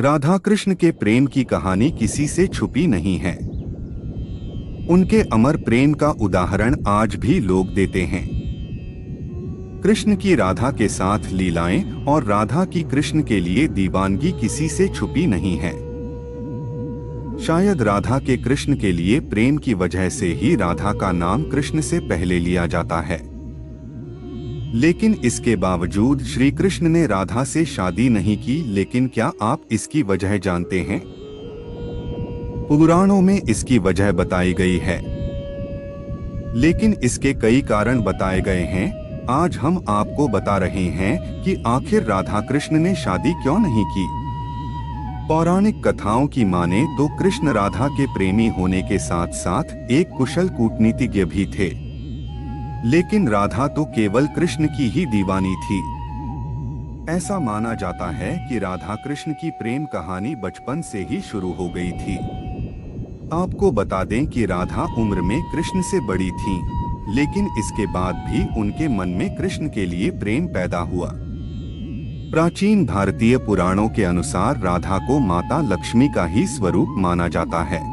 राधा कृष्ण के प्रेम की कहानी किसी से छुपी नहीं है। उनके अमर प्रेम का उदाहरण आज भी लोग देते हैं। कृष्ण की राधा के साथ लीलाएं और राधा की कृष्ण के लिए दीवानगी किसी से छुपी नहीं है। शायद राधा के कृष्ण के लिए प्रेम की वजह से ही राधा का नाम कृष्ण से पहले लिया जाता है। लेकिन इसके बावजूद श्री कृष्ण ने राधा से शादी नहीं की। लेकिन क्या आप इसकी वजह जानते हैं? पुराणों में इसकी वजह बताई गई है, लेकिन इसके कई कारण बताए गए हैं। आज हम आपको बता रहे हैं कि आखिर राधा कृष्ण ने शादी क्यों नहीं की। पौराणिक कथाओं की माने तो कृष्ण राधा के प्रेमी होने के साथ साथ एक कुशल कूटनीतिज्ञ भी थे। लेकिन राधा तो केवल कृष्ण की ही दीवानी थी। ऐसा माना जाता है कि राधा कृष्ण की प्रेम कहानी बचपन से ही शुरू हो गई थी। आपको बता दें कि राधा उम्र में कृष्ण से बड़ी थीं, लेकिन इसके बाद भी उनके मन में कृष्ण के लिए प्रेम पैदा हुआ। प्राचीन भारतीय पुराणों के अनुसार राधा को माता लक्ष्मी का ही स्वरूप माना जाता है।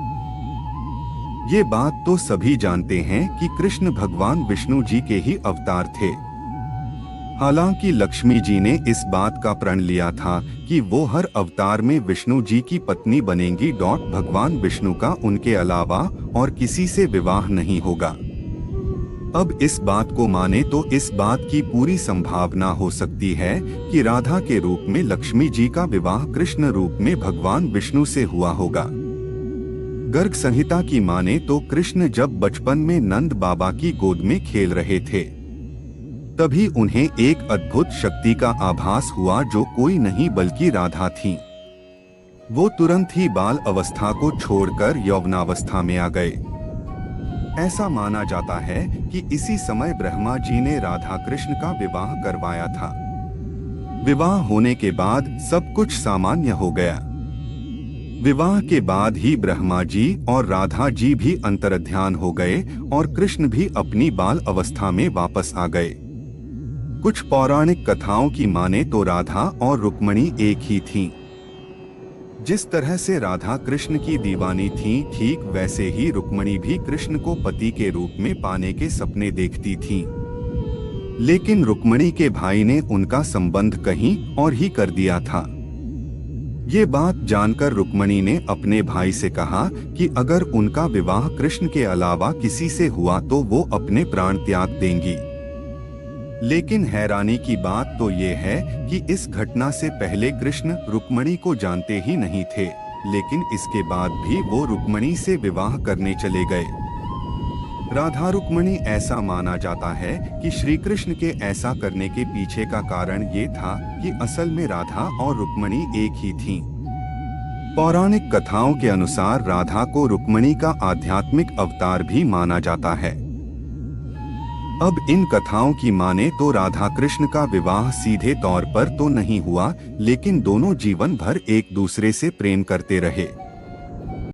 ये बात तो सभी जानते हैं कि कृष्ण भगवान विष्णु जी के ही अवतार थे। हालांकि लक्ष्मी जी ने इस बात का प्रण लिया था कि वो हर अवतार में विष्णु जी की पत्नी बनेंगी। भगवान विष्णु का उनके अलावा और किसी से विवाह नहीं होगा। अब इस बात को माने तो इस बात की पूरी संभावना हो सकती है कि राधा के रूप में लक्ष्मी जी का विवाह कृष्ण रूप में भगवान विष्णु से हुआ होगा। गर्ग संहिता की माने तो कृष्ण जब बचपन में नंद बाबा की गोद में खेल रहे थे, तभी उन्हें एक अद्भुत शक्ति का आभास हुआ जो कोई नहीं बल्कि राधा थी। वो तुरंत ही बाल अवस्था को छोड़कर यौवनावस्था में आ गए। ऐसा माना जाता है कि इसी समय ब्रह्मा जी ने राधा कृष्ण का विवाह करवाया था। विवाह होने के बाद सब कुछ सामान्य हो गया। विवाह के बाद ही ब्रह्मा जी और राधा जी भी अंतर्ध्यान हो गए और कृष्ण भी अपनी बाल अवस्था में वापस आ गए। कुछ पौराणिक कथाओं की माने तो राधा और रुक्मिणी एक ही थीं। जिस तरह से राधा कृष्ण की दीवानी थीं, ठीक वैसे ही रुक्मिणी भी कृष्ण को पति के रूप में पाने के सपने देखती थीं। लेकिन रुक्मिणी के भाई ने उनका संबंध कहीं और ही कर दिया था। ये बात जानकर रुक्मिणी ने अपने भाई से कहा कि अगर उनका विवाह कृष्ण के अलावा किसी से हुआ तो वो अपने प्राण त्याग देंगी। लेकिन हैरानी की बात तो ये है कि इस घटना से पहले कृष्ण रुक्मिणी को जानते ही नहीं थे, लेकिन इसके बाद भी वो रुक्मिणी से विवाह करने चले गए। राधा रुक्मिणी ऐसा माना जाता है कि श्री कृष्ण के ऐसा करने के पीछे का कारण ये था कि असल में राधा और रुक्मिणी एक ही थीं। पौराणिक कथाओं के अनुसार राधा को रुक्मिणी का आध्यात्मिक अवतार भी माना जाता है। अब इन कथाओं की माने तो राधा कृष्ण का विवाह सीधे तौर पर तो नहीं हुआ, लेकिन दोनों जीवन भर एक दूसरे से प्रेम करते रहे।